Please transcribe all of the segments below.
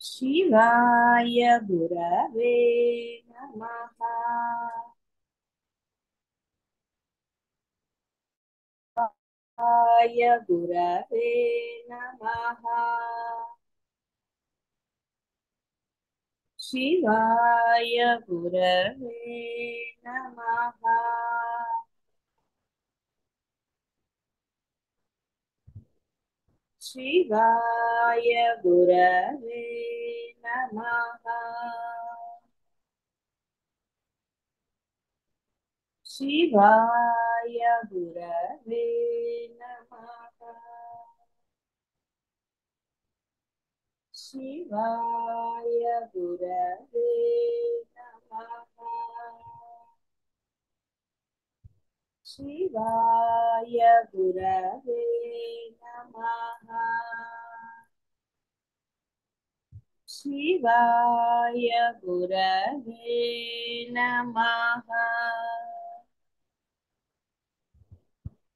शिवाय गुरवे नमः। शिवाय गुरवे नमः। शिवाय गुरवे नमः। शिवाय गुरवे नमः। शिवाय गुरवे नमः। शिवाय गुरवे नमः। शिवाय गुरवे नमः। शिवाय गुरवे नमः।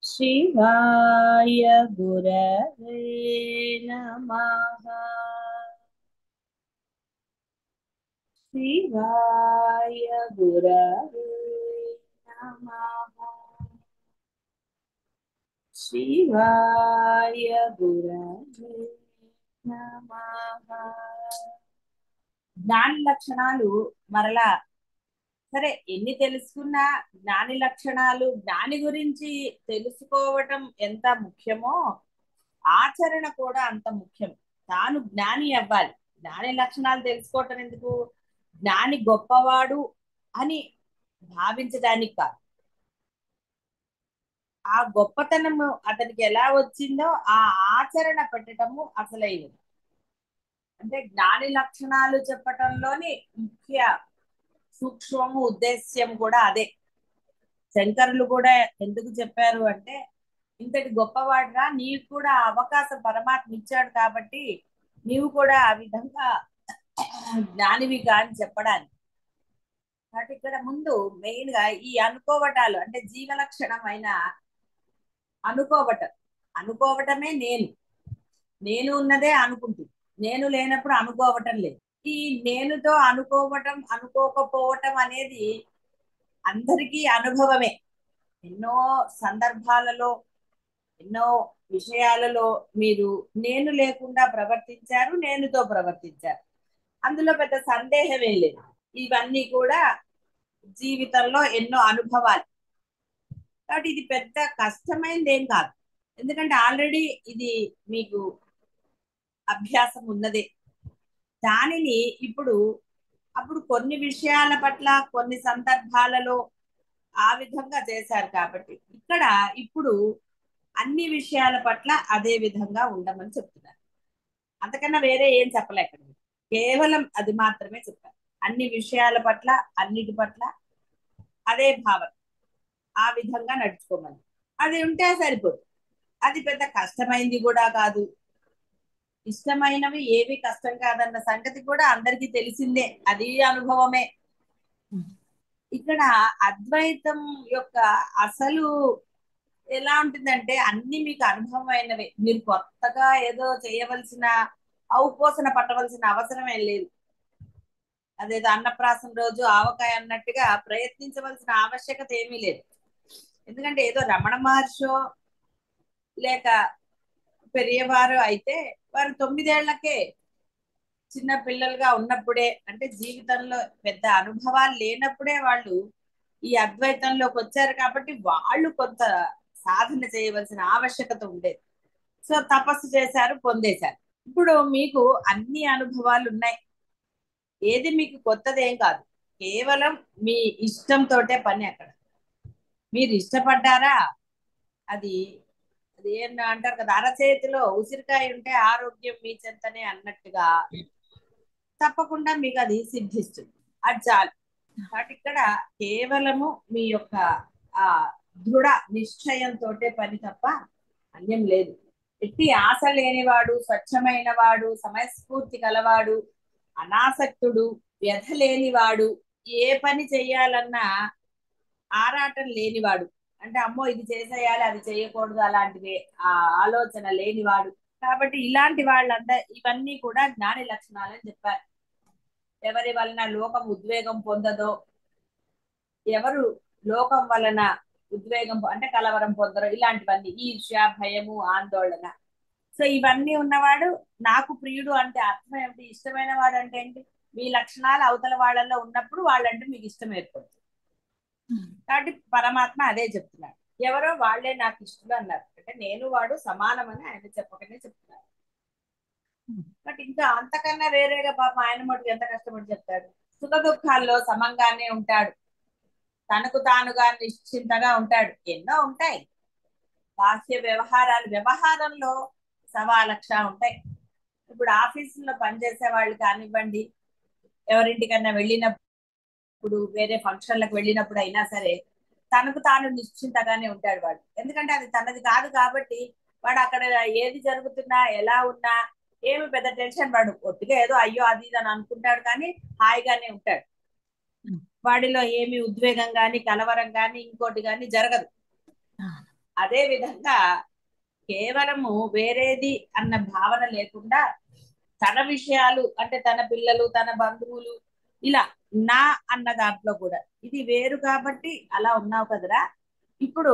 शिवाय गुरवे नमः। शिवाय गुरवे नमः। शिवाय गुरवे नमः। జ్ఞాని లక్షణాలు మరలా సరే ఎన్ని తెలుసుకున్నా జ్ఞాని లక్షణాలు జ్ఞాని గురించి తెలుసుకోవటం ఎంత ముఖ్యమో ఆచరణ కూడా అంత ముఖ్యం. తాను జ్ఞాని అవ్వాలి. జ్ఞాని లక్షణాలు తెలుసుకోవటం ఎందుకు? జ్ఞాని గొప్పవాడు అని భావించడానికి కాదు. ఆ గొప్పతనము అతనికి ఎలా వచ్చిందో ఆ ఆచరణ పెట్టటము అసలైనది. అంటే జ్ఞాని లక్షణాలు చెప్పటంలోని ముఖ్య సూక్ష్మము ఉద్దేశ్యం కూడా అదే. శంకరులు కూడా ఎందుకు చెప్పారు అంటే, ఇంతటి గొప్పవాడురా, నీకు కూడా ఆ అవకాశం పరమాత్మ ఇచ్చాడు కాబట్టి నీవు కూడా ఆ విధంగా జ్ఞానివిగా అని చెప్పడానికి. కాబట్టి ఇక్కడ ముందు మెయిన్ గా ఈ అనుకోవటాలు అంటే జీవలక్షణమైన అనుకోవటం. అనుకోవటమే నేను. నేను ఉన్నదే అనుకుంటుంది. నేను లేనప్పుడు అనుకోవటం లేదు. ఈ నేనుతో అనుకోవటం అనుకోకపోవటం అనేది అందరికీ అనుభవమే. ఎన్నో సందర్భాలలో ఎన్నో విషయాలలో మీరు నేను లేకుండా ప్రవర్తించారు, నేనుతో ప్రవర్తించారు. అందులో పెద్ద సందేహమే లేదు. ఇవన్నీ కూడా జీవితంలో ఎన్నో అనుభవాలు. కాబట్టి ఇది పెద్ద కష్టమైనది ఏం కాదు. ఎందుకంటే ఆల్రెడీ ఇది మీకు అభ్యాసం ఉన్నదే. దానిని ఇప్పుడు అప్పుడు కొన్ని విషయాల పట్ల కొన్ని సందర్భాలలో ఆ విధంగా చేశారు కాబట్టి ఇక్కడ ఇప్పుడు అన్ని విషయాల పట్ల అదే విధంగా ఉండమని చెప్తున్నారు. అంతకన్నా వేరే ఏం చెప్పలేక కేవలం అది మాత్రమే చెప్పారు. అన్ని విషయాల పట్ల అన్నిటి పట్ల అదే భావన, ఆ విధంగా నడుచుకోమని. అది ఉంటే సరిపోదు. అది పెద్ద కష్టమైంది కూడా కాదు. ఇష్టమైనవి ఏవి కష్టం కాదన్న సంగతి కూడా అందరికీ తెలిసిందే. అది అనుభవమే. ఇక్కడ అద్వైతం యొక్క అసలు ఎలా ఉంటుందంటే అన్ని మీకు అనుభవమైనవే. మీరు కొత్తగా ఏదో చేయవలసిన ఔపోసన పట్టవలసిన అవసరం ఏం లేదు. అదేదో అన్నప్రాసం రోజు ఆవకాయ అన్నట్టుగా ప్రయత్నించవలసిన ఆవశ్యకత ఏమీ లేదు. ఎందుకంటే ఏదో రమణ మహర్షో లేక పెరియవారు అయితే వారు 9 ఏళ్లకే చిన్న పిల్లలుగా ఉన్నప్పుడే, అంటే జీవితంలో పెద్ద అనుభవాలు లేనప్పుడే వాళ్ళు ఈ అద్వైతంలోకి వచ్చారు కాబట్టి వాళ్ళు కొంత సాధన చేయవలసిన ఆవశ్యకత ఉండేది. సో తపస్సు చేశారు, పొందేశారు. ఇప్పుడు మీకు అన్ని అనుభవాలు ఉన్నాయి. ఏది మీకు కొత్తది ఏం కాదు. కేవలం మీ ఇష్టంతోటే పని. అక్కడ మీరు ఇష్టపడ్డారా, అది అది ఏం అంటారు కదా, అరచేతిలో ఉసిరికాయ ఉంటే ఆరోగ్యం మీ చెంతనే అన్నట్టుగా తప్పకుండా మీకు అది సిద్ధిస్తుంది. అది చాలు. కాబట్టి ఇక్కడ కేవలము మీ యొక్క ఆ దృఢ నిశ్చయంతో పని తప్ప అన్యం లేదు. ఎట్టి ఆశ లేనివాడు, స్వచ్ఛమైన వాడు, సమయస్ఫూర్తి కలవాడు, అనాసక్తుడు, వ్యధ లేనివాడు, ఏ పని చెయ్యాలన్నా ఆరాటం లేనివాడు. అంటే అమ్మో ఇది చేసేయాలి అది చేయకూడదు అలాంటివి ఆ ఆలోచన లేనివాడు. కాబట్టి ఇలాంటి వాళ్ళందరూ ఇవన్నీ కూడా జ్ఞాని లక్షణాలు అని చెప్పారు. ఎవరి వలన లోకం ఉద్వేగం పొందదో, ఎవరు లోకం వలన ఉద్వేగం అంటే కలవరం పొందరో, ఇలాంటివన్నీ ఈర్ష్య, భయము, ఆందోళన. సో ఇవన్నీ ఉన్నవాడు నాకు ప్రియుడు అంటే అర్థం ఏమిటి? ఇష్టమైన వాడు అంటే ఏంటి? మీ లక్షణాలు అవతల వాళ్ళల్లో ఉన్నప్పుడు వాళ్ళంటే మీకు ఇష్టం ఏర్పడుతుంది. కాబట్టి పరమాత్మ అదే చెప్తున్నాడు. ఎవరో వాళ్ళే నాకు ఇష్టలు అన్నారు అంటే నేను వాడు సమానమని ఆయన చెప్పకనే చెప్తున్నారు. బట్ ఇంకా అంతకన్నా వేరేగా పాపం ఆయన మటుకు ఎంత కష్టపడి చెప్తాడు. సుఖ దుఃఖాల్లో సమంగానే ఉంటాడు, తనకు తానుగా నిశ్చింతగా ఉంటాడు. ఎన్నో ఉంటాయి బాహ్య వ్యవహారంలో 1,00,000 ఉంటాయి. ఇప్పుడు ఆఫీసుల్లో పనిచేసే వాళ్ళు కానివ్వండి, ఎవరింటికన్నా వెళ్ళినప్పుడు, వేరే ఫంక్షన్లకు వెళ్ళినప్పుడు అయినా సరే తనకు తాను నిశ్చింతగానే ఉంటాడు వాడు. ఎందుకంటే అది తనది కాదు కాబట్టి వాడు అక్కడ ఏది జరుగుతున్నా ఎలా ఉన్నా ఏమి పెద్ద టెన్షన్ వాడు ఒత్తిగా ఏదో అయ్యో అది ఇది అని అనుకుంటాడు, కానీ హాయిగానే ఉంటాడు. వాడిలో ఏమి ఉద్వేగం గాని కలవరం గాని ఇంకోటి గాని జరగదు. అదే విధంగా కేవలము వేరేది అన్న భావన లేకుండా తన విషయాలు అంటే తన పిల్లలు, తన బంధువులు, ఇలా నా అన్న దాంట్లో కూడా ఇది వేరు కాబట్టి అలా ఉన్నావు కదరా, ఇప్పుడు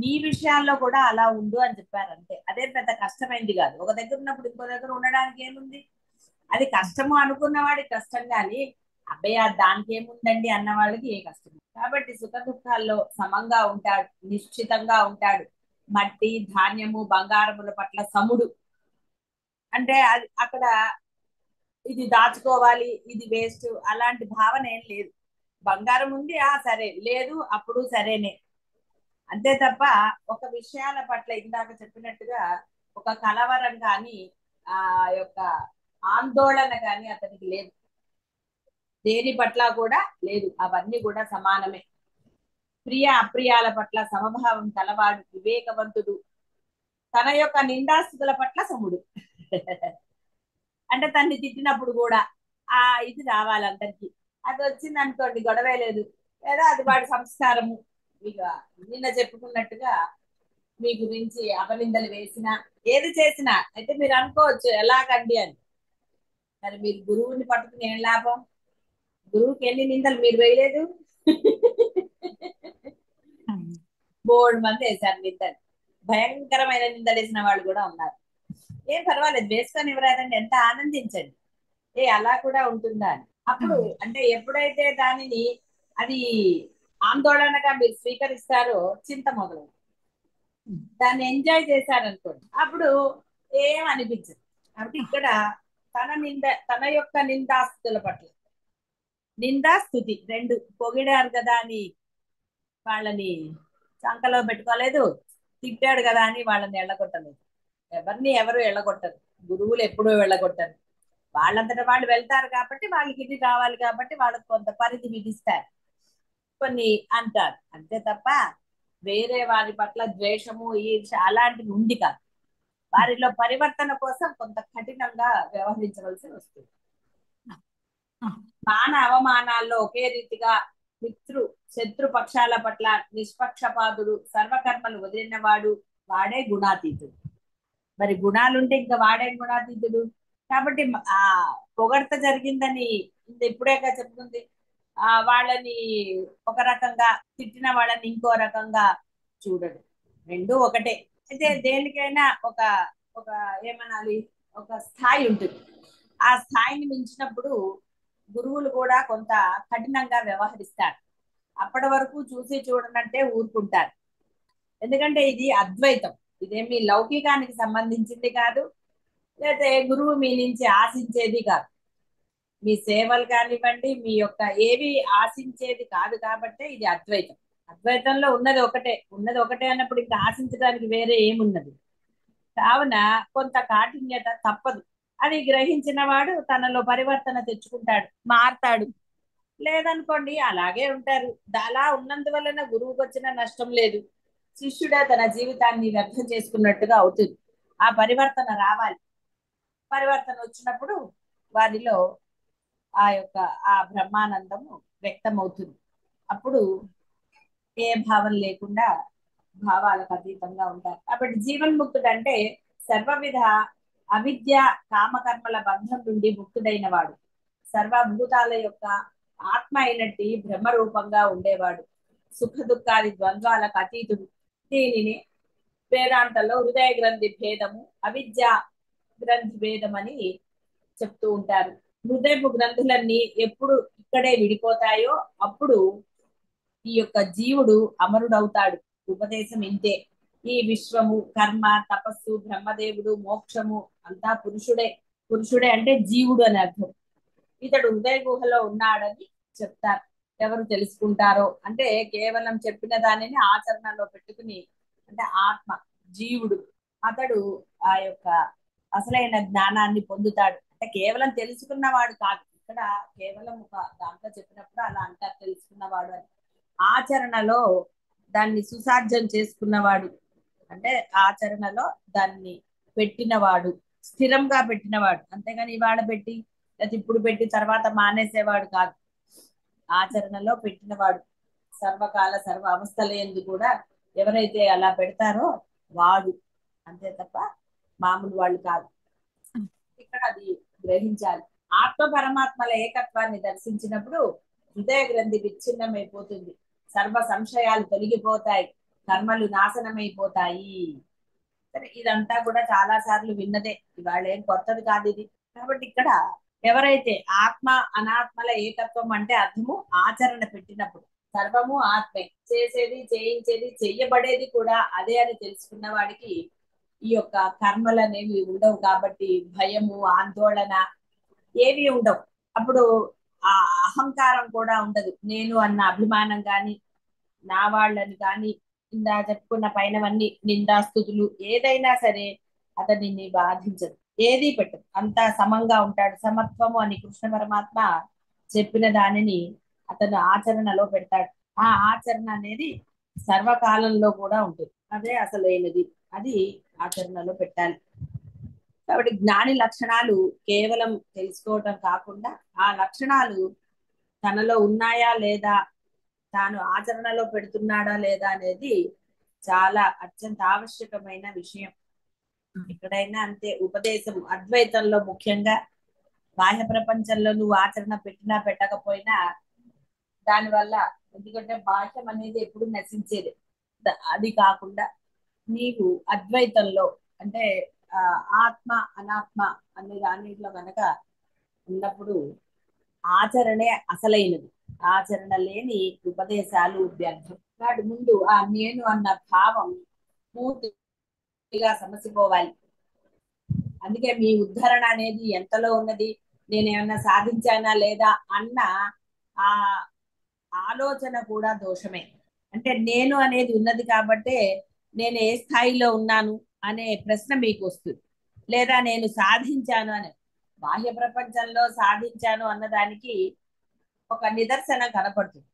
నీ విషయాల్లో కూడా అలా ఉండు అని చెప్పారు. అంతే, అదే పెద్ద కష్టమైంది కాదు. ఒక దగ్గర ఉన్నప్పుడు ఇంకో దగ్గర ఉండడానికి ఏముంది? అది కష్టము అనుకున్న కష్టం, కానీ అబ్బయ్య దానికి ఏముందండి అన్న వాళ్ళకి ఏ కష్టం. కాబట్టి సుఖ దుఃఖాల్లో సమంగా ఉంటాడు, నిశ్చితంగా ఉంటాడు. మట్టి, ధాన్యము, బంగారముల పట్ల సముడు అంటే అది అక్కడ ఇది దాచుకోవాలి, ఇది వేస్ట్ అలాంటి భావన ఏం లేదు. బంగారం ఉంది, సరే, లేదు అప్పుడు సరేనే. అంతే తప్ప ఒక విషయాల పట్ల ఇందాక చెప్పినట్టుగా ఒక కలవరం కానీ ఆ యొక్క ఆందోళన కానీ అతనికి లేదు. దేని పట్ల కూడా లేదు, అవన్నీ కూడా సమానమే. ప్రియ అప్రియాల పట్ల సమభావం కలవాడు, వివేకవంతుడు. తన యొక్క నిందాస్తుతుల పట్ల సముడు అంటే తన్ని తిట్టినప్పుడు కూడా ఇది రావాలి అందరికి. అది వచ్చింది అనుకోండి గొడవే లేదు, లేదా అది వాడి సంస్కారము. ఇక నిన్న చెప్పుకున్నట్టుగా మీ గురించి అపనిందలు వేసినా ఏది చేసినా అయితే మీరు అనుకోవచ్చు ఎలాగండి అని. మరి మీరు గురువుని పట్టుకుని ఏం లాభం? గురువుకి ఎన్ని నిందలు మీరు వేయలేదు? బోర్డు మంది వేశారు నిందలు, భయంకరమైన నిందలు వేసిన వాళ్ళు కూడా ఉన్నారు. ఏం పర్వాలేదు, వేసుకొని ఇవ్వరాదండి, ఎంత ఆనందించండి. అలా కూడా ఉంటుందా అని. అప్పుడు అంటే ఎప్పుడైతే దానిని అది ఆందోళనగా మీరు స్వీకరిస్తారో చింత మొదలు, దాన్ని ఎంజాయ్ చేశారనుకోండి అప్పుడు ఏం అనిపించదు. కాబట్టి ఇక్కడ తన యొక్క నిందాస్తుల పట్ల, నిందా స్తుతి రెండు పొగిడారు కదా అని వాళ్ళని చంకలో పెట్టుకోలేదు, తిట్టాడు కదా అని వాళ్ళని ఎళ్ళగొట్టలేదు. ఎవరిని ఎవరు ఎళ్ళగొట్టరు, గురువులు ఎప్పుడూ వెళ్ళగొట్టరు. వాళ్ళంతటా వాళ్ళు వెళ్తారు కాబట్టి వాళ్ళకి ఇది కావాలి కాబట్టి వాళ్ళకి కొంత పరిధి విధిస్తారు, కొన్ని అంటారు. అంతే తప్ప వేరే వారి పట్ల ద్వేషము, ఈర్ష అలాంటివి ఉంది కాదు. వారిలో పరివర్తన కోసం కొంత కఠినంగా వ్యవహరించవలసి వస్తుంది. మాన అవమానాల్లో ఒకే రీతిగా శత్రు పక్షాల పట్ల నిష్పక్షపాతుడు, సర్వకర్మలు వదిలినవాడు, వాడే గుణాతీతుడు. మరి గుణాలుంటే ఇంకా వాడేం గుణాతీతుడు? కాబట్టి పొగడ్త జరిగిందని ఇప్పుడేగా చెప్పుకుంది. వాళ్ళని ఒక రకంగా తిట్టిన వాళ్ళని ఇంకో రకంగా చూడడు, రెండు ఒకటే. అయితే దేనికైనా ఒక ఒక ఏమనాలి, ఒక స్థాయి ఉంటుంది. ఆ స్థాయిని మించినప్పుడు గురువులు కూడా కొంత కఠినంగా వ్యవహరిస్తారు. అప్పటి వరకు చూసి చూడనట్టే ఊరుకుంటారు. ఎందుకంటే ఇది అద్వైతం, ఇదేమి లౌకికానికి సంబంధించింది కాదు, లేకపోతే గురువు మీ నుంచి ఆశించేది కాదు. మీ సేవలు కానివ్వండి, మీ యొక్క ఏవి ఆశించేది కాదు. కాబట్టి ఇది అద్వైతం. అద్వైతంలో ఉన్నది ఒకటే అన్నప్పుడు ఇంకా ఆశించడానికి వేరే ఏమున్నది? కావున కొంత కాఠిన్యత తప్పదు. అది గ్రహించిన వాడు తనలో పరివర్తన తెచ్చుకుంటాడు, మారతాడు. లేదనుకోండి అలాగే ఉంటారు. అలా ఉన్నందువలన గురువుకు వచ్చిన నష్టం లేదు, శిష్యుడే తన జీవితాన్ని వ్యర్థం చేసుకున్నట్టుగా అవుతుంది. ఆ పరివర్తన రావాలి. పరివర్తన వచ్చినప్పుడు వారిలో ఆ బ్రహ్మానందము వ్యక్తమవుతుంది. అప్పుడు ఏ భావం లేకుండా భావాలకు అతీతంగా ఉంటారు. కాబట్టి జీవన్ముక్తుడు అంటే సర్వవిధ అవిద్య కామకర్మల బంధం నుండి ముక్తుడైన వాడు, సర్వభూతాల యొక్క ఆత్మ అయినట్టి బ్రహ్మ రూపంగా ఉండేవాడు, సుఖ దుఃఖాది ద్వంద్వాలకు అతీతుడు. దీనిని వేదాంతంలో హృదయ గ్రంథి భేదము, అవిద్య గ్రంథి భేదం అని చెప్తూ ఉంటారు. హృదయపు గ్రంథులన్నీ ఎప్పుడు ఇక్కడే విడిపోతాయో అప్పుడు ఈ యొక్క జీవుడు అమరుడవుతాడు. ఉపదేశం ఇంతే. ఈ విశ్వము, కర్మ, తపస్సు, బ్రహ్మదేవుడు, మోక్షము అంతా పురుషుడే. పురుషుడే అంటే జీవుడు అని అర్థం. ఇతడు హృదయ గుహలో ఉన్నాడని చెప్తారు. ఎవరు తెలుసుకుంటారో అంటే కేవలం చెప్పిన దానిని ఆచరణలో పెట్టుకుని, అంటే ఆత్మ, జీవుడు, అతడు ఆ యొక్క అసలైన జ్ఞానాన్ని పొందుతాడు. అంటే కేవలం తెలుసుకున్నవాడు కాదు. ఇక్కడ కేవలం ఒక దాంట్లో చెప్పినప్పుడు అలా అంటారు, తెలుసుకున్నవాడు అని. ఆచరణలో దాన్ని సుసాధ్యం చేసుకున్నవాడు అంటే ఆచరణలో దాన్ని పెట్టినవాడు, స్థిరంగా పెట్టినవాడు. అంతేగాని ఇవాళ పెట్టి లేదా ఇప్పుడు పెట్టి తర్వాత మానేసేవాడు కాదు. ఆచరణలో పెట్టినవాడు. సర్వకాల సర్వ అవస్థల యందు కూడా ఎవరైతే అలా పెడతారో వాడు, అంతే తప్ప మామూలు వాళ్ళు కాదు. ఇక్కడ అది గ్రహించాలి. ఆత్మ పరమాత్మల ఏకత్వాన్ని దర్శించినప్పుడు హృదయ గ్రంథి విచ్ఛిన్నమైపోతుంది, సర్వ సంశయాలు తొలగిపోతాయి, కర్మలు నాశనమైపోతాయి. సరే, ఇదంతా కూడా చాలా సార్లు విన్నదే, ఇవాళ ఏం కొత్తది కాదు ఇది. కాబట్టి ఇక్కడ ఎవరైతే ఆత్మ అనాత్మల ఏకత్వం అంటే అర్థము ఆచరణ పెట్టినప్పుడు సర్వము ఆత్మే, చేసేది చేయించేది చెయ్యబడేది కూడా అదే అని తెలుసుకున్న వాడికి ఈ యొక్క కర్మలు అనేవి ఉండవు. కాబట్టి భయము, ఆందోళన ఏవి ఉండవు. అప్పుడు ఆ అహంకారం కూడా ఉండదు. నేను అన్న అభిమానం కానీ, నా వాళ్ళని కానీ, ఇందా చెప్పుకున్న పైనవన్నీ నిందాస్తుతులు ఏదైనా సరే అతనిని బాధించదు, ఏది పెట్టదు. అంతా సమంగా ఉంటాడు. సమత్వము అని కృష్ణ పరమాత్మ చెప్పిన దానిని అతను ఆచరణలో పెడతాడు. ఆ ఆచరణ అనేది సర్వకాలంలో కూడా ఉంటుంది. అదే అసలైనది, అది ఆచరణలో పెట్టాలి. కాబట్టి జ్ఞాని లక్షణాలు కేవలం తెలుసుకోవటం కాకుండా ఆ లక్షణాలు తనలో ఉన్నాయా లేదా, తాను ఆచరణలో పెడుతున్నాడా లేదా అనేది చాలా అత్యంత ఆవశ్యకమైన విషయం. ఎక్కడైనా అంతే. ఉపదేశం అద్వైతంలో ముఖ్యంగా, బాహ్య ప్రపంచంలో నువ్వు ఆచరణ పెట్టినా పెట్టకపోయినా దానివల్ల, ఎందుకంటే బాహ్యం అనేది ఎప్పుడు నశించేది. అది కాకుండా నీవు అద్వైతంలో అంటే ఆత్మ అనాత్మ అనే దానిలో కనుక ఉన్నప్పుడు ఆచరణే అసలైనది. ఆచరణ లేని ఉపదేశాలు వ్యర్థం. వాటి ముందు ఆ నేను అన్న భావం పూర్తిగా సమసిపోవాలి. అందుకే మీ ఉద్ధరణ అనేది ఎంతలో ఉన్నది, నేనేమన్నా సాధించానా లేదా అన్న ఆ ఆలోచన కూడా దోషమే. అంటే నేను అనేది ఉన్నది కాబట్టే నేను ఏ స్థాయిలో ఉన్నాను అనే ప్రశ్న మీకు వస్తుంది. లేదా నేను సాధించాను అని, బాహ్య ప్రపంచంలో సాధించాను అన్నదానికి ఒక నిదర్శనం కనపడుతుంది.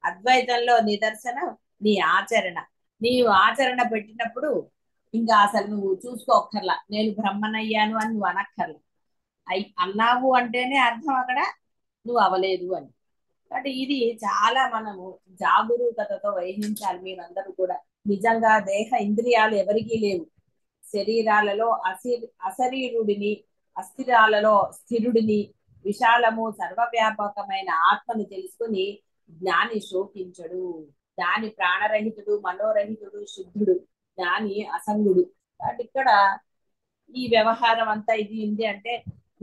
అద్వైతంలో నిదర్శనం నీ ఆచరణ. నీవు ఆచరణ పెట్టినప్పుడు ఇంకా అసలు నువ్వు చూసుకోక్కర్లా, నేను బ్రహ్మనయ్యాను అని నువ్వు అనక్కర్లా. అన్నావు అంటేనే అర్థం అక్కడ నువ్వు అవలేదు అని. కాబట్టి ఇది చాలా మనము జాగరూకతతో వహించాలి మీరందరూ కూడా. నిజంగా దేహ ఇంద్రియాలు ఎవరికీ లేవు. శరీరాలలో అశరీరుడిని, అస్థిరాలలో స్థిరుడిని, విశాలము సర్వవ్యాపకమైన ఆత్మను తెలుసుకుని జ్ఞాని శోకించడు. జ్ఞాని ప్రాణరహితుడు, మనోరహితుడు, శుద్ధుడు. జ్ఞాని అసంగుడు. కాబట్టి ఇక్కడ ఈ వ్యవహారం అంతా ఇది ఉంది అంటే,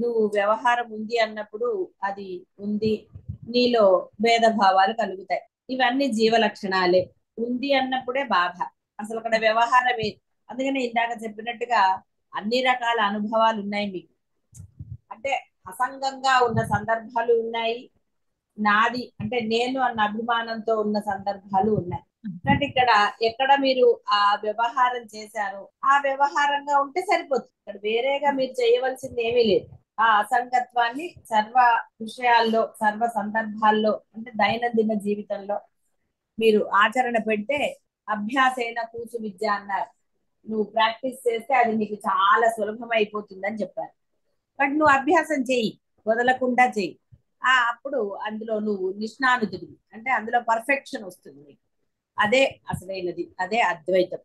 నువ్వు వ్యవహారం ఉంది అన్నప్పుడు అది ఉంది, నీలో భేదభావాలు కలుగుతాయి. ఇవన్నీ జీవ లక్షణాలే. ఉంది అన్నప్పుడే బాధ. అసలు అక్కడ వ్యవహారమే. అందుకని ఇందాక చెప్పినట్టుగా అన్ని రకాల అనుభవాలు ఉన్నాయి మీకు. అంటే అసంగంగా ఉన్న సందర్భాలు ఉన్నాయి, నాది అంటే నేను అన్న అభిమానంతో ఉన్న సందర్భాలు ఉన్నాయి. అంటే ఇక్కడ ఎక్కడ మీరు ఆ వ్యవహారం చేశారో ఆ వ్యవహారంగా ఉంటే సరిపోతుంది. ఇక్కడ వేరేగా మీరు చేయవలసింది ఏమీ లేదు. ఆ అసంగత్వాన్ని సర్వ విషయాల్లో, సర్వ సందర్భాల్లో, అంటే దైనందిన జీవితంలో మీరు ఆచరణ పెడితే అభ్యాసైన కూసు విద్య అన్నారు. నువ్వు ప్రాక్టీస్ చేస్తే అది నీకు చాలా సులభం అయిపోతుందని చెప్పారు. బట్ నువ్వు అభ్యాసం చెయ్యి, వదలకుండా చెయ్యి. అప్పుడు అందులో నువ్వు నిష్ణానుతుడివి, అంటే అందులో పర్ఫెక్షన్ వస్తుంది నీకు. అదే అసలైనది, అదే అద్వైతం.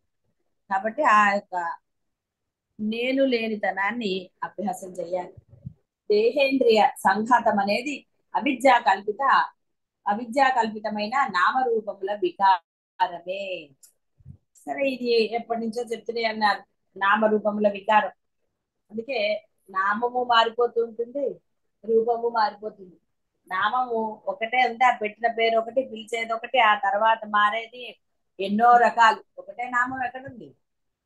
కాబట్టి ఆ యొక్క నేను లేనితనాన్ని అభ్యాసం చేయాలి. దేహేంద్రియ సంఘాతం అనేది అవిద్యా కల్పితమైన నామరూపముల వికారమే. సరే, ఇది ఎప్పటి నుంచో చెప్తూనే అన్నారు, నామరూపముల వికారం. అందుకే నామము మారిపోతూ ఉంటుంది, రూపము మారిపోతుంది. నామము ఒకటే ఉంది, ఆ పెట్టిన పేరు ఒకటి, పిలిచేది ఒకటి, ఆ తర్వాత మారేది ఎన్నో రకాలు. ఒకటే నామం ఎక్కడుంది?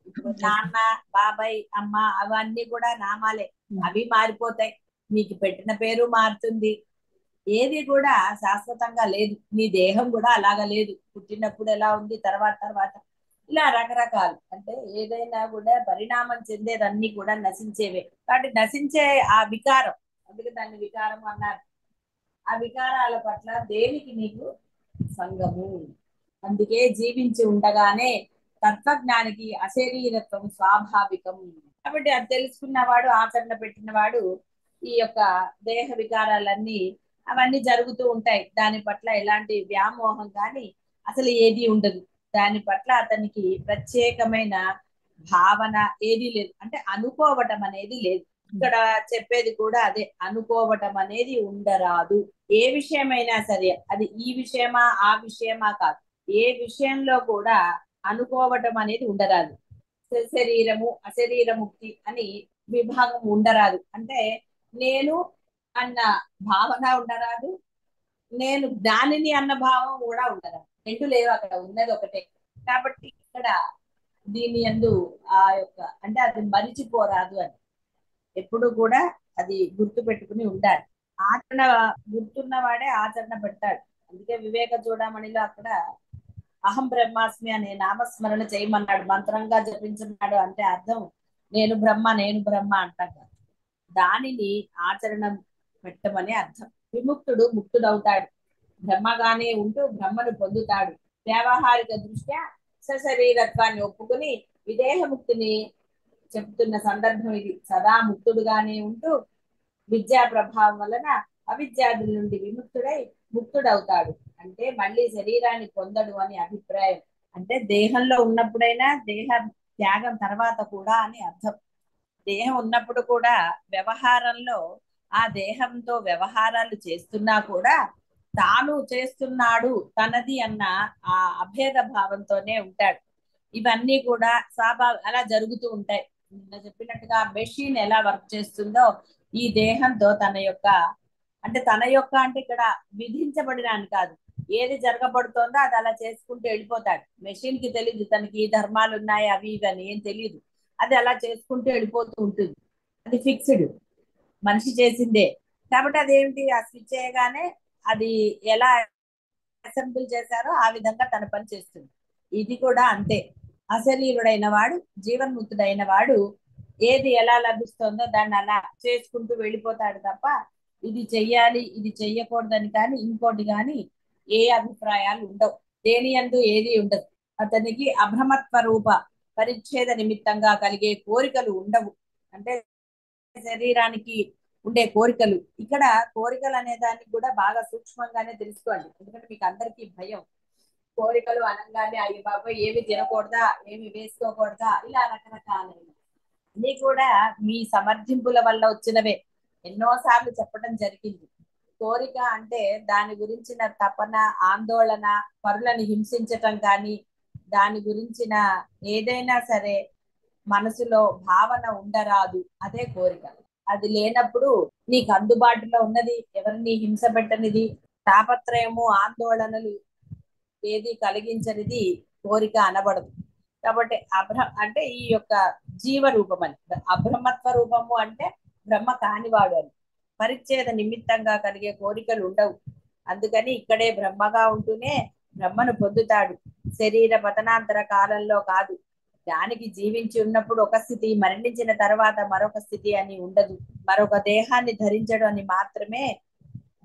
ఇప్పుడు నాన్న, బాబాయ్, అమ్మ అవన్నీ కూడా నామాలే. అవి మారిపోతాయి, నీకు పెట్టిన పేరు మారుతుంది. ఏది కూడా శాశ్వతంగా లేదు. నీ దేహం కూడా అలాగా లేదు, పుట్టినప్పుడు ఎలా ఉంది, తర్వాత తర్వాత ఇలా రకరకాలు. అంటే ఏదైనా కూడా పరిణామం చెందేదన్నీ కూడా నశించేవే. కాబట్టి నశించే ఆ వికారం, అందుకే దాన్ని వికారం అన్నారు. ఆ వికారాల పట్ల దేనికి నీకు సంగము? అందుకే జీవించి ఉండగానే తత్వజ్ఞానికి అశరీరత్వం స్వాభావికం. కాబట్టి అది తెలుసుకున్నవాడు, ఆచరణ పెట్టినవాడు ఈ యొక్క దేహ వికారాలన్నీ అవన్నీ జరుగుతూ ఉంటాయి. దాని పట్ల ఎలాంటి వ్యామోహం కానీ అసలు ఏది ఉండదు. దాని పట్ల అతనికి ప్రత్యేకమైన భావన ఏది లేదు. అంటే అనుకోవటం అనేది లేదు. ఇక్కడ చెప్పేది కూడా అదే, అనుకోవటం అనేది ఉండరాదు. ఏ విషయమైనా సరే, అది ఈ విషయమా ఆ విషయమా కాదు, ఏ విషయంలో కూడా అనుకోవటం అనేది ఉండరాదు. శరీరము అశరీరముక్తి అని విభాగం ఉండరాదు. అంటే నేను అన్న భావన ఉండరాదు, నేను దానిని అన్న భావం కూడా ఉండరాదు. రెండు లేవు, అక్కడ ఉన్నది ఒకటే. కాబట్టి ఇక్కడ దీని యందు ఆ యొక్క అంటే అది మరిచిపోరాదు అని ఎప్పుడు కూడా అది గుర్తు పెట్టుకుని ఉండాలి. ఆచరణ గుర్తున్నవాడే ఆచరణ పెడతాడు. అందుకే వివేక చూడమణిలో అక్కడ అహం బ్రహ్మాస్మి అనే నామస్మరణ చేయమన్నాడు. మంత్రంగా జపించున్నాడు అంటే అర్థం నేను బ్రహ్మ, నేను బ్రహ్మ అంటాం కదా, దానిని ఆచరణ పెట్టమని అర్థం. విముక్తుడు ముక్తుడవుతాడు, బ్రహ్మగానే ఉంటూ బ్రహ్మను పొందుతాడు. వ్యావహారిక దృష్ట్యా సశరీరత్వాన్ని ఒప్పుకుని విదేహముక్తిని చెప్తున్న సందర్భం ఇది. సదా ముక్తుడుగానే ఉంటూ విద్యా ప్రభావం వలన అవిద్యాదుల నుండి విముక్తుడై ముక్తుడవుతాడు. అంటే మళ్ళీ శరీరాన్ని పొందడు అని అభిప్రాయం. అంటే దేహంలో ఉన్నప్పుడైనా, దేహ త్యాగం తర్వాత కూడా అని అర్థం. దేహం ఉన్నప్పుడు కూడా వ్యవహారంలో ఆ దేహంతో వ్యవహారాలు చేస్తున్నా కూడా తాను చేస్తున్నాడు, తనది అన్న ఆ అభేద భావంతోనే ఉంటాడు. ఇవన్నీ కూడా అలా జరుగుతూ ఉంటాయి. నిన్న చెప్పినట్టుగా మెషిన్ ఎలా వర్క్ చేస్తుందో ఈ దేహంతో తన యొక్క అంటే ఇక్కడ విధించబడిన అని కాదు, ఏది జరగబడుతోందో అది అలా చేసుకుంటూ వెళ్ళిపోతాడు. మెషిన్ కి తెలియదు తనకి ఈ ధర్మాలు ఉన్నాయి అవి ఇవి అని ఏం తెలియదు. అది అలా చేసుకుంటూ వెళ్ళిపోతూ ఉంటుంది. అది ఫిక్స్డ్, మనిషి చేసిందే. కాబట్టి అదేమిటి, ఆ స్విచ్ చేయగానే అది ఎలా అసెంబుల్ చేశారో ఆ విధంగా తన పని చేస్తుంది. ఇది కూడా అంతే. అశరీరుడైన వాడు, జీవన్ముక్తుడైన వాడు ఏది ఎలా లభిస్తుందో దాన్ని అలా చేసుకుంటూ వెళ్ళిపోతాడు తప్ప ఇది చెయ్యాలి ఇది చెయ్యకూడదని కానీ ఇంకోటి కానీ ఏ అభిప్రాయాలు ఉండవు. దేని యందు ఏది ఉండదు. అతనికి అభ్రమత్వ రూప పరిచ్ఛేద నిమిత్తంగా కలిగే కోరికలు ఉండవు. అంటే శరీరానికి ఉండే కోరికలు, ఇక్కడ కోరికలు అనే దాన్ని కూడా బాగా సూక్ష్మంగానే తెలుసుకోండి. ఎందుకంటే మీకు అందరికీ భయం, కోరికలు అనగానే అయ్యి బాబాయ్ ఏమి తినకూడదా, ఏమి వేసుకోకూడదా, ఇలా రకరకాలైన అన్ని కూడా మీ సమర్థింపుల వల్ల వచ్చినవే. ఎన్నోసార్లు చెప్పడం జరిగింది. కోరిక అంటే దాని గురించిన తపన, ఆందోళన, పరులను హింసించటం కానీ దాని గురించిన ఏదైనా సరే మనసులో భావన ఉండరాదు, అదే కోరిక. అది లేనప్పుడు నీకు అందుబాటులో ఉన్నది ఎవరిని హింస పెట్టనిది, తాపత్రయము ఆందోళనలు ఏది కలిగించనిది కోరిక అనబడదు. కాబట్టి అంటే ఈ యొక్క జీవ రూపం అని, అబ్రహ్మత్వ రూపము అంటే బ్రహ్మ కానివాడు అని. పరిచ్ఛేద నిమిత్తంగా కలిగే కోరికలు ఉండవు. అందుకని ఇక్కడే బ్రహ్మగా ఉంటూనే బ్రహ్మను పొందుతాడు. శరీర పతనాంతర కాలంలో కాదు. దానికి జీవించి ఉన్నప్పుడు ఒక స్థితి, మరణించిన తర్వాత మరొక స్థితి అని ఉండదు. మరొక దేహాన్ని ధరించడం అని మాత్రమే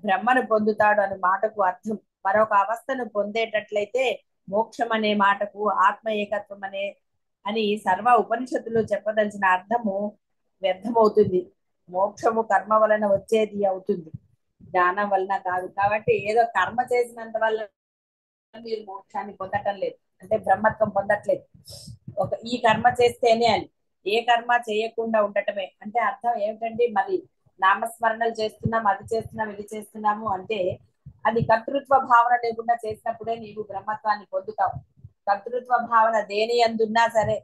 బ్రహ్మను పొందుతాడు అని మాటకు అర్థం. మరొక అవస్థను పొందేటట్లయితే మోక్షం అనే మాటకు ఆత్మ ఏకత్వం అని సర్వ ఉపనిషత్తులు చెప్పదలిచిన అర్థము వ్యర్థమవుతుంది. మోక్షము కర్మ వలన వచ్చేది అవుతుంది, జ్ఞానం వలన కాదు. కాబట్టి ఏదో కర్మ చేసినంత వల్ల మీరు మోక్షాన్ని పొందటం లేదు, అంటే బ్రహ్మత్వం పొందట్లేదు. ఈ కర్మ చేస్తేనే అని, ఏ కర్మ చేయకుండా ఉండటమే అంటే అర్థం ఏమిటండి? మరి నామస్మరణలు చేస్తున్నాం, అది చేస్తున్నాం, ఇది చేస్తున్నాము అంటే అది కర్తృత్వ భావన లేకుండా చేసినప్పుడే నీవు బ్రహ్మత్వాన్ని పొందుతావు. కర్తృత్వ భావన దేని అందున్నా సరే,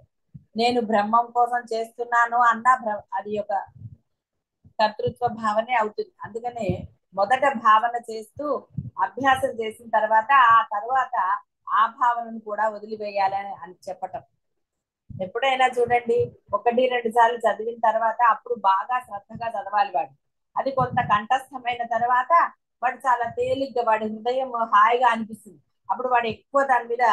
నేను బ్రహ్మం కోసం చేస్తున్నాను అన్నా అది ఒక కర్తృత్వ భావనే అవుతుంది. అందుకనే మొదట భావన చేస్తూ అభ్యాసం చేసిన తర్వాత ఆ భావనను కూడా వదిలివేయాలని అని చెప్పటం. ఎప్పుడైనా చూడండి, 1-2 సార్లు చదివిన తర్వాత అప్పుడు బాగా శ్రద్ధగా చదవాలి వాడు. అది కొంత కంఠస్థమైన తర్వాత వాడు చాలా తేలిగ్గా, వాడి హృదయం హాయిగా అనిపిస్తుంది. అప్పుడు వాడు ఎక్కువ దాని మీద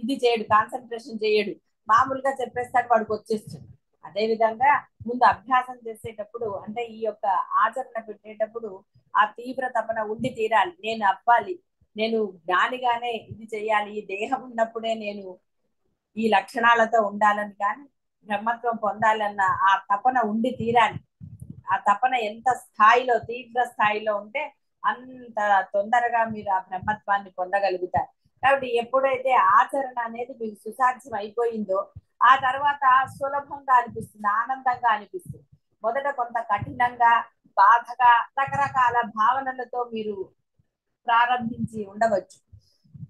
ఇది చేయడు, కాన్సన్ట్రేషన్ చేయడు, మామూలుగా చెప్పేస్తాడు, వాడికి వచ్చేస్తుంది. అదే విధంగా ముందు అభ్యాసం చేసేటప్పుడు అంటే ఈ యొక్క ఆచరణ పెట్టేటప్పుడు ఆ తీవ్ర తపన ఉండి తీరాలి. నేను అవ్వాలి, నేను జ్ఞానిగానే ఇది చేయాలి, ఈ దేహం ఉన్నప్పుడే నేను ఈ లక్షణాలతో ఉండాలని కానీ బ్రహ్మత్వం పొందాలన్న ఆ తపన ఉండి తీరాలి. ఆ తపన ఎంత స్థాయిలో, తీవ్ర స్థాయిలో ఉంటే అంత తొందరగా మీరు ఆ బ్రహ్మత్వాన్ని పొందగలుగుతారు. కాబట్టి ఎప్పుడైతే ఆచరణ అనేది మీకు సుసాధ్యం అయిపోయిందో ఆ తర్వాత సులభంగా అనిపిస్తుంది, ఆనందంగా అనిపిస్తుంది. మొదట కొంత కఠినంగా, బాధగా, రకరకాల భావనలతో మీరు ప్రారంభించి ఉండవచ్చు.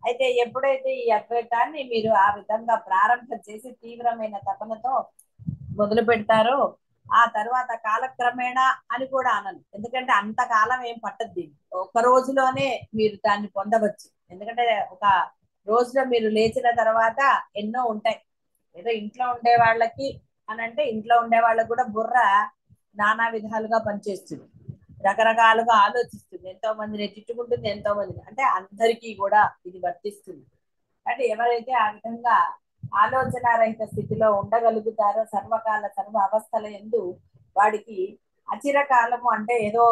అయితే ఎప్పుడైతే ఈ అద్వైతాన్ని మీరు ఆ విధంగా ప్రారంభం చేసి తీవ్రమైన తపనతో మొదలు పెడతారో ఆ తర్వాత కాలక్రమేణా అని కూడా అనను, ఎందుకంటే అంతకాలం ఏం పట్టదు. దీన్ని ఒక రోజులోనే మీరు దాన్ని పొందవచ్చు. ఎందుకంటే ఒక రోజులో మీరు లేచిన తర్వాత ఎన్నో ఉంటాయి. ఏదో ఇంట్లో ఉండే వాళ్ళకి అని అంటే ఇంట్లో ఉండే వాళ్ళకి కూడా బుర్ర నానా విధాలుగా పనిచేస్తుంది, రకరకాలుగా ఆలోచిస్తుంది, ఎంతో మందిని తిట్టుకుంటుంది, ఎంతో మందిని, అంటే అందరికీ కూడా ఇది వర్తిస్తుంది. అంటే ఎవరైతే ఆ విధంగా ఆలోచన రహిత స్థితిలో ఉండగలుగుతారో సర్వకాల సర్వ అవస్థల ఎందు వాడికి అచిరకాలము అంటే ఏదో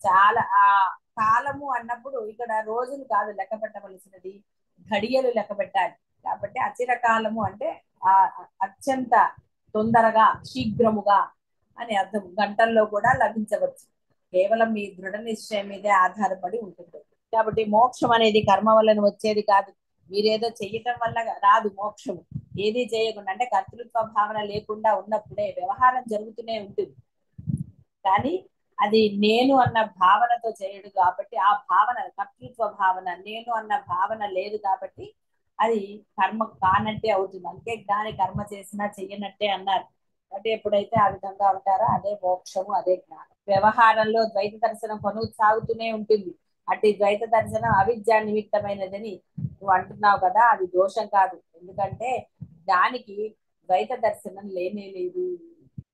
చాలా ఆ కాలము అన్నప్పుడు ఇక్కడ రోజులు కాదు లెక్క పెట్టవలసినది, ఘడియలు లెక్క పెట్టాలి. కాబట్టి అచిరకాలము అంటే ఆ అత్యంత తొందరగా, శీఘ్రముగా అని అర్థం. గంటల్లో కూడా లభించవచ్చు, కేవలం మీ దృఢ నిశ్చయం మీదే ఆధారపడి ఉంటుంది. కాబట్టి మోక్షం అనేది కర్మ వలన వచ్చేది కాదు, మీరేదో చెయ్యటం వల్ల రాదు మోక్షము. ఏది చేయకుండా అంటే కర్తృత్వ భావన లేకుండా ఉన్నప్పుడే వ్యవహారం జరుగుతూనే ఉంటుంది. కానీ అది నేను అన్న భావనతో చేయడు కాబట్టి ఆ భావన కర్తృత్వ భావన, నేను అన్న భావన లేదు కాబట్టి అది కర్మ కానట్టే అవుతుంది. అందుకే దాని కర్మ చేసినా చెయ్యనట్టే అన్నారు. అంటే ఎప్పుడైతే ఆ విధంగా ఉంటారో అదే మోక్షము, అదే జ్ఞానం. వ్యవహారంలో ద్వైత దర్శనం కొనసాగుతూనే ఉంటుంది. అటు ద్వైత దర్శనం అవిద్యా నిమిత్తమైనదని నువ్వు అంటున్నావు కదా, అది దోషం కాదు. ఎందుకంటే దానికి ద్వైత దర్శనం లేనే లేదు.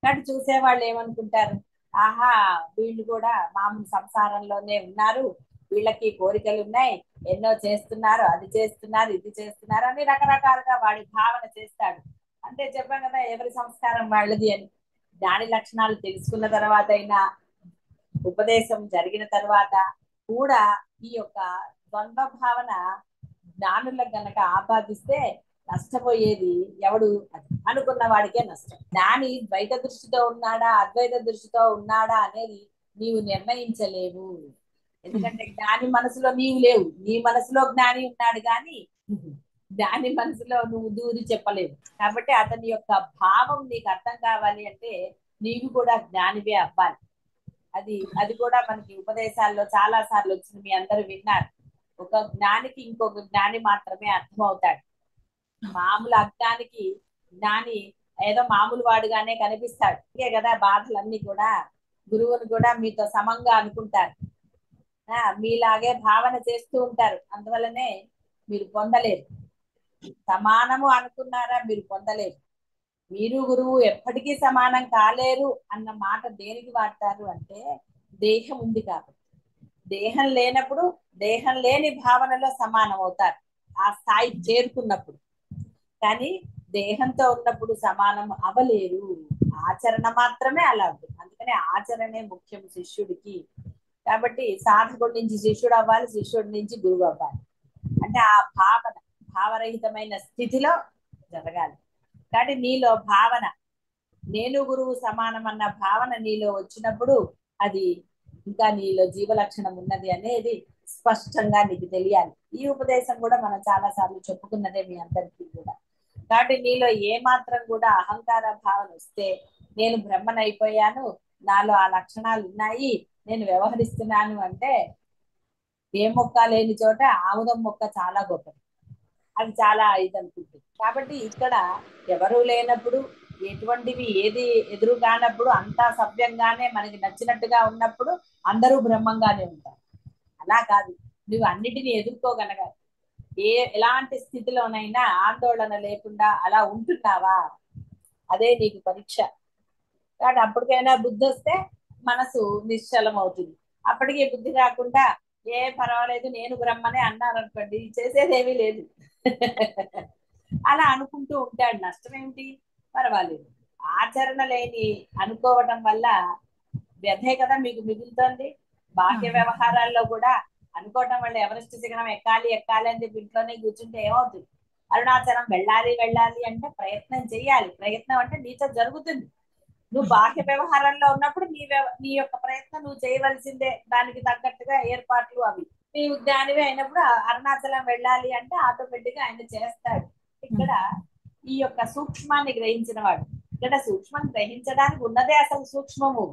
కానీ చూసేవాళ్ళు ఏమనుకుంటారు, ఆహా వీళ్ళు కూడా మామూలు సంసారంలోనే ఉన్నారు, వీళ్ళకి కోరికలు ఉన్నాయి, ఎన్నో చేస్తున్నారు, అది చేస్తున్నారు, ఇది చేస్తున్నారు అని రకరకాలుగా వాడి భావన చేస్తాడు. అంటే చెప్పాం కదా ఎవరి సంస్కారం వాళ్ళది అని. జ్ఞాని లక్షణాలు తెలుసుకున్న తర్వాత అయినా, ఉపదేశం జరిగిన తర్వాత కూడా ఈ యొక్క ద్వంద్వ భావన జ్ఞానులకు గనక ఆపాదిస్తే నష్టపోయేది ఎవడు? అనుకున్న వాడికే నష్టం. జ్ఞాని ద్వైత దృష్టితో ఉన్నాడా, అద్వైత దృష్టితో ఉన్నాడా అనేది నీవు నిర్ణయించలేవు. ఎందుకంటే జ్ఞాని మనసులో నీవు లేవు, నీ మనసులో జ్ఞాని ఉన్నాడు కానీ జ్ఞాని మనసులో నువ్వు దూరి చెప్పలేవు. కాబట్టి అతని యొక్క భావం నీకు అర్థం కావాలి అంటే నీవు కూడా జ్ఞానివే అవ్వాలి. అది కూడా మనకి ఉపదేశాల్లో చాలా సార్లు వచ్చింది, మీ అందరూ విన్నారు. ఒక జ్ఞానికి ఇంకొక జ్ఞాని మాత్రమే అర్థమవుతాడు. మామూలు అజ్ఞానికి జ్ఞాని ఏదో మామూలు వాడుగానే కనిపిస్తాడు. ఇదే కదా బాధలన్నీ కూడా. గురువుని కూడా మీతో సమంగా అనుకుంటారు, మీలాగే భావన చేస్తూ ఉంటారు, అందువల్లనే మీరు పొందలేరు. సమానము అనుకున్నారా, మీరు పొందలేరు. మీరు గురువు ఎప్పటికీ సమానం కాలేరు అన్న మాట దేనికి వాడతారు అంటే దేహం ఉంది కాబట్టి. దేహం లేనప్పుడు దేహం లేని భావనలో సమానం అవుతారు ఆ స్థాయి చేరుకున్నప్పుడు. కానీ దేహంతో ఉన్నప్పుడు సమానం అవలేరు. ఆచరణ మాత్రమే అలా ఉంటుంది. అందుకని ఆచరణే ముఖ్యం శిష్యుడికి. కాబట్టి సాధకుడి నుంచి శిష్యుడు అవ్వాలి, శిష్యుడి నుంచి గురువు అవ్వాలి. అంటే ఆ భావరహితమైన స్థితిలో జరగాలి. కాబట్టి నీలో భావన, నేను గురువు సమానం అన్న భావన నీలో వచ్చినప్పుడు అది ఇంకా నీలో జీవలక్షణం ఉన్నది అనేది స్పష్టంగా నీకు తెలియాలి. ఈ ఉపదేశం కూడా మనం చాలా సార్లు చెప్పుకున్నదే మీ అందరికీ కూడా. కాబట్టి నీలో ఏ మాత్రం కూడా అహంకార భావన వస్తే నేను బ్రహ్మనైపోయాను, నాలో ఆ లక్షణాలు ఉన్నాయి, నేను వ్యవహరిస్తున్నాను అంటే ఏ మొక్క లేని చోట ఆముదం మొక్క చాలా గొప్పది. అది చాలా ఇది అనుకుంటుంది. కాబట్టి ఇక్కడ ఎవరు లేనప్పుడు, ఎటువంటివి ఏది ఎదురు కానప్పుడు, అంతా సవ్యంగానే మనకి నచ్చినట్టుగా ఉన్నప్పుడు అందరూ బ్రహ్మంగానే ఉంటారు. అలా కాదు, నువ్వు అన్నిటిని ఎదుర్కోగలగాలి. ఎలాంటి స్థితిలోనైనా ఆందోళన లేకుండా అలా ఉంటున్నావా, అదే నీకు పరీక్ష. కాబట్టి అప్పటికైనా బుద్ధి వస్తే మనసు నిశ్చలం అవుతుంది. అప్పటికి బుద్ధి రాకుండా ఏ పర్వాలేదు నేను బ్రహ్మనే అన్నారు అనుకోండి, చేసేదేమీ లేదు. అలా అనుకుంటూ ఉంటాడు, నష్టం ఏమిటి, పర్వాలేదు. ఆచరణ లేని అనుకోవటం వల్ల వ్యధే కదా మీకు మిగులుతోంది. బాహ్య వ్యవహారాల్లో కూడా అనుకోవటం వల్ల ఎవరెస్ట్ శిఖరం ఎక్కాలి ఎక్కాలి అని చెప్పి ఇంట్లోనే కూర్చుంటే ఏమవుతుంది? అరుణాచలం వెళ్ళాలి వెళ్ళాలి అంటే ప్రయత్నం చేయాలి. ప్రయత్నం అంటే నీతో జరుగుతుంది. నువ్వు బాహ్య వ్యవహారంలో ఉన్నప్పుడు నీ యొక్క ప్రయత్నం నువ్వు చేయవలసిందే, దానికి తగ్గట్టుగా ఏర్పాట్లు అవి. నీవు జ్ఞానివి అయినప్పుడు అరుణాచలం వెళ్ళాలి అంటే ఆటోమేటిక్ గా ఆయన చేస్తాడు. ఇక్కడ ఈ యొక్క సూక్ష్మాన్ని గ్రహించిన వాడు, ఇక్కడ సూక్ష్మం గ్రహించడానికి ఉన్నదే అసలు సూక్ష్మము.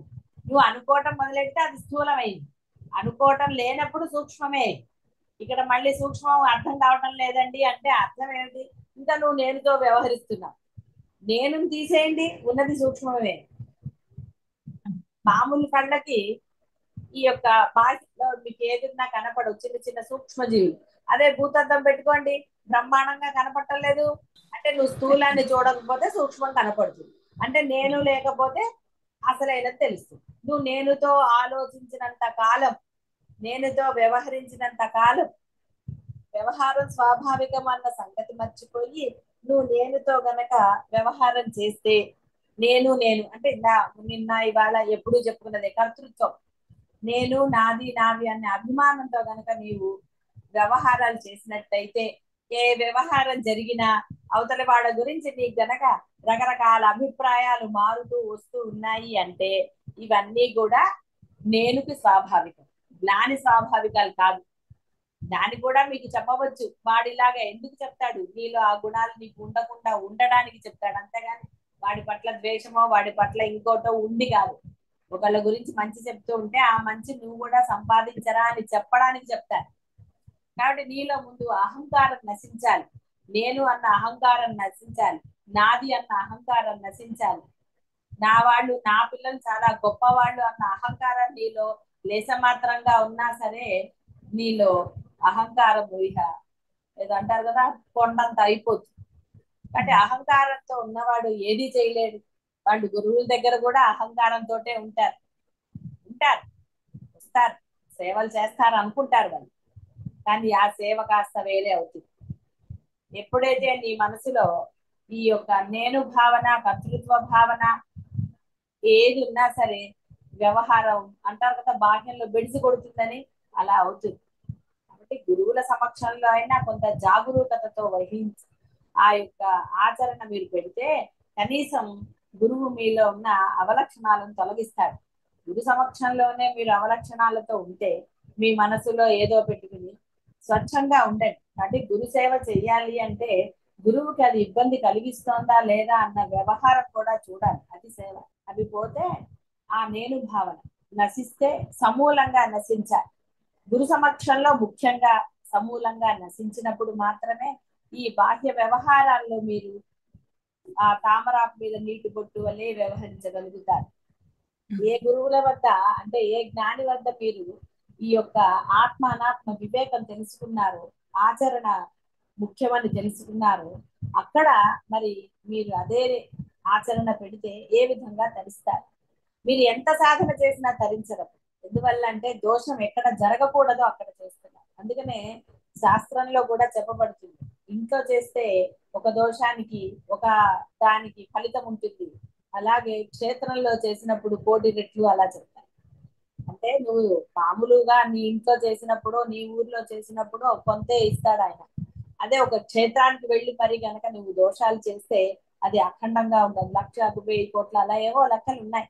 నువ్వు అనుకోవటం మొదలెడితే అది స్థూలమైంది, అనుకోవటం లేనప్పుడు సూక్ష్మమే. ఇక్కడ మళ్ళీ సూక్ష్మం అర్థం కావటం లేదండి అంటే అర్థం ఏమిటి? ఇంకా నువ్వు నేనుతో వ్యవహరిస్తున్నావు. నేను తీసేయండి, ఉన్నది సూక్ష్మమే. మామూలు కళ్ళకి ఈ యొక్క బాహ్యంలో మీకు ఏదన్నా కనపడవు చిన్న చిన్న సూక్ష్మజీవులు. అదే భూతద్దం పెట్టుకోండి, బ్రహ్మాండంగా కనపడటం లేదు అంటే నువ్వు స్థూలాన్ని చూడకపోతే సూక్ష్మం కనపడుతుంది. అంటే నేను లేకపోతే అసలైనది తెలుస్తుంది. నువ్వు నేనుతో ఆలోచించినంత కాలం, నేనుతో వ్యవహరించినంత కాలం వ్యవహారం స్వాభావికం అన్న సంగతి మర్చిపోయి నువ్వు నేనుతో గనక వ్యవహారం చేస్తే, నేను అంటే నిన్న ఇవాళ ఎప్పుడు చెప్పుకున్నదే కర్తృత్వం, నేను నాది నావి అనే అభిమానంతో గనక నీవు వ్యవహారాలు చేసినట్టయితే, ఏ వ్యవహారం జరిగినా అవతలి వాళ్ళ గురించి నీకు గనక రకరకాల అభిప్రాయాలు మారుతూ వస్తూ ఉన్నాయి అంటే ఇవన్నీ కూడా నేనుకి స్వాభావికం, జ్ఞాని స్వాభావికాలు కాదు. దాన్ని కూడా మీకు చెప్పవచ్చు, వాడిలాగా ఎందుకు చెప్తాడు, నీలో ఆ గుణాలు నీకు ఉండకుండా ఉండడానికి చెప్తాడు, అంతేగాని వాడి పట్ల ద్వేషమో వాడి పట్ల ఇంకోటో ఉండి కాదు. ఒకళ్ళ గురించి మంచి చెప్తూ ఉంటే ఆ మంచి నువ్వు కూడా సంపాదించరా అని చెప్పడానికి చెప్తారు. కాబట్టి నీలో ముందు అహంకారం నశించాలి, నేను అన్న అహంకారం నశించాలి, నాది అన్న అహంకారం నశించాలి, నా వాళ్ళు నా పిల్లలు చాలా గొప్పవాళ్ళు అన్న అహంకారం నీలో లేసమాత్రంగా ఉన్నా సరే నీలో అహంకారం ఇహ ఏదో అంటారు కదా, కొండంత అయిపోతుంది. కాబట్టి అహంకారంతో ఉన్నవాడు ఏది చేయలేడు. వాళ్ళు గురువుల దగ్గర కూడా అహంకారంతో ఉంటారు, వస్తారు, సేవలు చేస్తారు అనుకుంటారు వాళ్ళు, కానీ ఆ సేవ కాస్త వేరే అవుతుంది. ఎప్పుడైతే నీ మనసులో ఈ యొక్క నేను భావన, కర్తృత్వ భావన ఏది ఉన్నా సరే వ్యవహారం అంటారు కదా బాహ్యంలో బెడిసి కొడుతుందని, అలా అవుతుంది. కాబట్టి గురువుల సమక్షంలో అయినా కొంత జాగరూకతతో వహించి ఆ యొక్క ఆచరణ మీరు పెడితే కనీసం గురువు మీలో ఉన్న అవలక్షణాలను తొలగిస్తాడు. గురు సమక్షంలోనే మీరు అవలక్షణాలతో ఉంటే మీ మనసులో ఏదో పెట్టుకుని స్వచ్ఛంగా ఉండండి. అంటే గురు సేవ చెయ్యాలి అంటే గురువుకి అది ఇబ్బంది కలిగిస్తోందా లేదా అన్న వ్యవహారం కూడా చూడాలి, అది సేవ. అవి పోతే ఆ నేను భావన నశిస్తే సమూలంగా నశించాలి. గురు సమక్షంలో ముఖ్యంగా సమూలంగా నశించినప్పుడు మాత్రమే ఈ బాహ్య వ్యవహారాల్లో మీరు ఆ తామరాకు మీద నీటి బొట్టు వల్లే వ్యవహరించగలుగుతారు. ఏ గురువుల వద్ద అంటే ఏ జ్ఞాని వద్ద మీరు ఈ యొక్క ఆత్మ అనాత్మ వివేకం తెలుసుకున్నారు, ఆచరణ ముఖ్యమని తెలుసుకున్నారు, అక్కడ మరి మీరు అదే ఆచరణ పెడితే ఏ విధంగా తరిస్తారు. మీరు ఎంత సాధన చేసినా తరించరు. ఎందువల్ల అంటే దోషం ఎక్కడ జరగకూడదో అక్కడ చేస్తున్నారు. అందుకనే శాస్త్రంలో కూడా చెప్పబడుతుంది, ఇంట్లో చేస్తే ఒక దోషానికి ఒక దానికి ఫలితం ఉంటుంది, అలాగే క్షేత్రంలో చేసినప్పుడు 1,000,000 రెట్లు అలా చెప్తారు. అంటే నువ్వు మామూలుగా నీ ఇంట్లో చేసినప్పుడు నీ ఊర్లో చేసినప్పుడు కొంతే ఇస్తాడు ఆయన. అదే ఒక క్షేత్రానికి వెళ్ళి మరి గనక నువ్వు దోషాలు చేస్తే అది అఖండంగా ఉండదు. 1,00,000, 1,000 కోట్లు అలా ఏవో లెక్కలు ఉన్నాయి,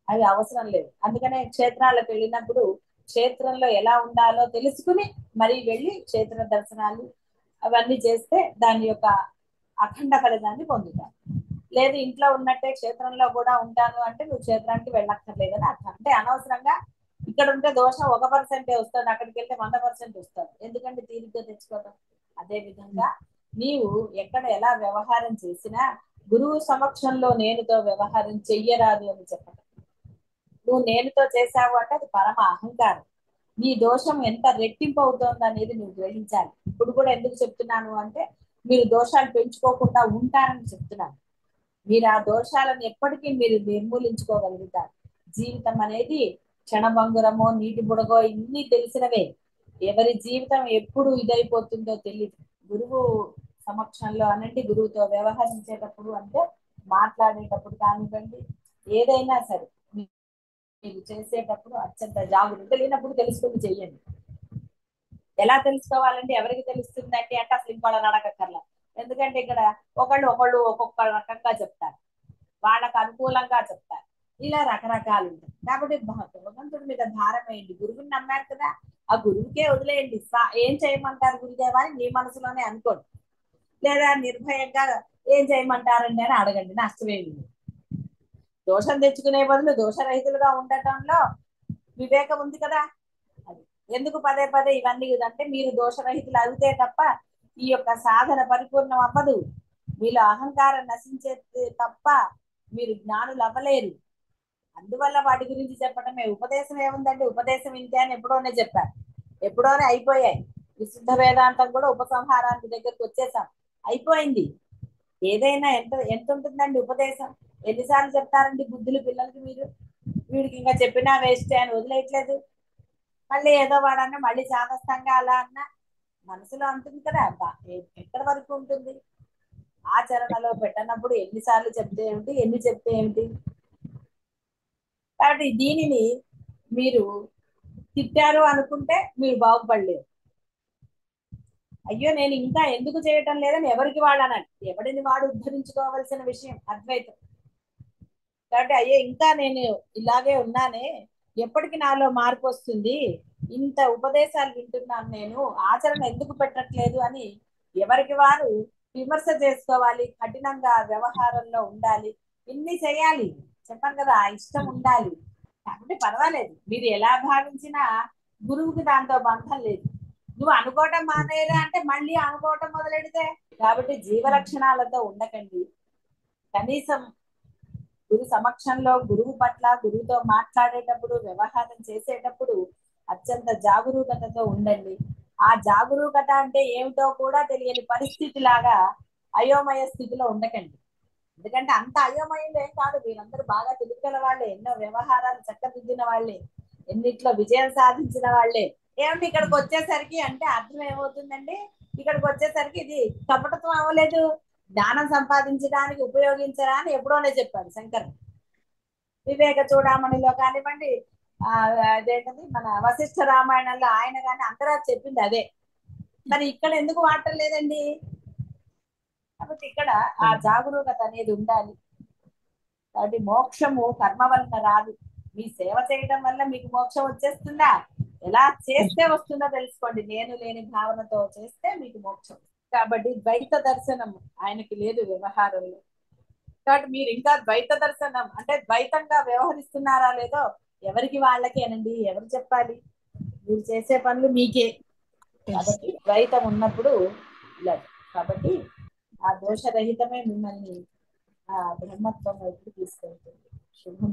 అవి అవసరం లేదు. అందుకనే క్షేత్రాలకు వెళ్ళినప్పుడు క్షేత్రంలో ఎలా ఉండాలో తెలుసుకుని మరి వెళ్ళి క్షేత్ర దర్శనాలు అవన్నీ చేస్తే దాని యొక్క అఖండ ఫలితాన్ని పొందుతారు. లేదు ఇంట్లో ఉన్నట్టే క్షేత్రంలో కూడా ఉంటాను అంటే నువ్వు క్షేత్రానికి వెళ్ళక్కర్లేదని అర్థం. అంటే అనవసరంగా ఇక్కడ ఉంటే దోషం 1% వస్తుంది, అక్కడికి వెళ్తే 100% వస్తుంది. ఎందుకంటే తీరిగ్గా తెచ్చుకోవడం. అదే విధంగా నీవు ఎక్కడ ఎలా వ్యవహారం చేసినా గురువు సమక్షంలో నేనుతో వ్యవహారం చెయ్యరాదు అని చెప్పడం. నువ్వు నేనుతో చేశావు అంటే అది పరమ అహంకారం. నీ దోషం ఎంత రెట్టింపు అవుతోంది అనేది నువ్వు గ్రహించాలి. ఇప్పుడు కూడా ఎందుకు చెప్తున్నాను అంటే మీరు దోషాలు పెంచుకోకుండా ఉంటారని చెప్తున్నాను. మీరు ఆ దోషాలను ఎప్పటికీ మీరు నిర్మూలించుకోగలుగుతారు. జీవితం అనేది క్షణభంగురమో నీటి బుడగో ఇన్ని తెలిసినవే. ఎవరి జీవితం ఎప్పుడు ఇదైపోతుందో తెలియదు. గురువు సమక్షంలో అనండి, గురువుతో వ్యవహరించేటప్పుడు అంటే మాట్లాడేటప్పుడు కానివ్వండి, ఏదైనా సరే మీరు చేసేటప్పుడు అత్యంత జాగ్రత్త. తెలియనప్పుడు తెలుసుకుని చెయ్యండి. ఎలా తెలుసుకోవాలంటే ఎవరికి తెలుస్తుందండి అంటే అసలు ఇంకోళ్ళని అడగక్కర్లా. ఎందుకంటే ఇక్కడ ఒకళ్ళు ఒక్కొక్క రకంగా చెప్తారు, వాళ్ళకు అనుకూలంగా చెప్తారు, ఇలా రకరకాలు ఉంటాయి. కాబట్టి భగవంతుడి మీద భారం వేయండి. గురువుని నమ్మారు కదా, ఆ గురువుకే వదిలేయండి. ఏం చేయమంటారు గురుదేవా అని మీ మనసులోనే అనుకోండి. లేదా నిర్భయంగా ఏం చేయమంటారండి అని అడగండి, నష్టమేమి. దోషం తెచ్చుకునే బదులు దోషరహితులుగా ఉండటంలో వివేకం ఉంది కదా. అది ఎందుకు పదే పదే ఇవన్నీ అంటే మీరు దోషరహితులు అవుతే తప్ప ఈ యొక్క సాధన పరిపూర్ణం అవ్వదు. మీలో అహంకారం నశించే తప్ప మీరు జ్ఞానులు అవ్వలేరు. అందువల్ల వాటి గురించి చెప్పడమే. ఉపదేశం ఏముందంటే ఉపదేశం ఇంతే అని ఎప్పుడోనే చెప్పారు, ఎప్పుడోనే అయిపోయాయి. విశుద్ధ వేదాంతం కూడా ఉపసంహారానికి దగ్గరకు వచ్చేసాం, అయిపోయింది. ఏదైనా ఎంత ఎంత ఉంటుందండి ఉపదేశం? ఎన్నిసార్లు చెప్తారండి బుద్ధులు పిల్లలకి? మీరు వీడికి ఇంకా చెప్పినా వేస్ట్ అని వదిలేయట్లేదు. మళ్ళీ ఏదో వాడన్నా మళ్ళీ చాదస్తంగా అలా అన్నా మనసులో ఉంటుంది కదా. ఎక్కడి వరకు ఉంటుంది? ఆచరణలో పెట్టనప్పుడు ఎన్నిసార్లు చెప్తే ఏమిటి, ఎన్ని చెప్తే ఏమిటి? కాబట్టి దీనిని మీరు తిట్టారు అనుకుంటే మీరు బాగుపడలేరు. అయ్యో నేను ఇంకా ఎందుకు చేయటం లేదని ఎవరికి వాడనండి, ఎవడిని వాడు ఉద్ధరించుకోవాల్సిన విషయం అద్వైతం. కాబట్టి అయ్యో ఇంకా నేను ఇలాగే ఉన్నానే, ఎప్పటికి నాలో మార్పు వస్తుంది, ఇంత ఉపదేశాలు వింటున్నాను, నేను ఆచరణ ఎందుకు పెట్టట్లేదు అని ఎవరికి వారు విమర్శ చేసుకోవాలి. కఠినంగా వ్యవహారంలో ఉండాలి, ఇన్ని చేయాలి. చెప్పాను కదా, ఆ ఇష్టం ఉండాలి. కాబట్టి పర్వాలేదు, మీరు ఎలా భావించినా గురువుకి దాంతో బంధం లేదు. నువ్వు అనుకోవటం మానేరా అంటే మళ్ళీ అనుకోవటం మొదలెడితే. కాబట్టి జీవలక్షణాలతో ఉండకండి. కనీసం గురు సమక్షంలో గురువు పట్ల, గురువుతో మాట్లాడేటప్పుడు, వ్యవహారం చేసేటప్పుడు అత్యంత జాగరూకతతో ఉండండి. ఆ జాగరూకత అంటే ఏమిటో కూడా తెలియని పరిస్థితి లాగా అయోమయ స్థితిలో ఉండకండి. ఎందుకంటే అంత అయోమయంలో ఏం కాదు, మీరందరూ బాగా తెలియగల వాళ్ళే, ఎన్నో వ్యవహారాలు చక్కదిద్దిన వాళ్ళే, ఎన్నిట్లో విజయం సాధించిన వాళ్ళే. ఏమంటే ఇక్కడికి వచ్చేసరికి అంటే అర్థం ఏమవుతుందండి? ఇక్కడికి వచ్చేసరికి ఇది కపటత్వం అవ్వలేదు, జ్ఞానం సంపాదించడానికి ఉపయోగించరా అని ఎప్పుడోనే చెప్పాడు శంకర్. వివేక చూడామణిలో కానివ్వండి, అదేంటది మన వశిష్ఠ రామాయణంలో ఆయన కానీ అందరూ చెప్పింది అదే. మరి ఇక్కడ ఎందుకు వాడటం లేదండి? కాబట్టి ఇక్కడ ఆ జాగరూకత అనేది ఉండాలి. కాబట్టి మోక్షము కర్మ వలన రాదు. మీ సేవ చేయడం వల్ల మీకు మోక్షం వచ్చేస్తుందా? ఎలా చేస్తే వస్తుందో తెలుసుకోండి. నేను లేని భావనతో చేస్తే మీకు మోక్షం. కాబట్టి ద్వైత దర్శనం ఆయనకి లేదు వ్యవహారంలో. కాబట్టి మీరు ఇంకా ద్వైత దర్శనం అంటే ద్వైతంగా వ్యవహరిస్తున్నారా లేదో ఎవరికి వాళ్ళకేనండి, ఎవరు చెప్పాలి? మీరు చేసే పనులు మీకే. కాబట్టి ద్వైతం ఉన్నప్పుడు ఇలా. కాబట్టి ఆ దోషరహితమే మిమ్మల్ని ఆ బ్రహ్మత్వం వైపు తీసుకెళ్తుంది. శుభం.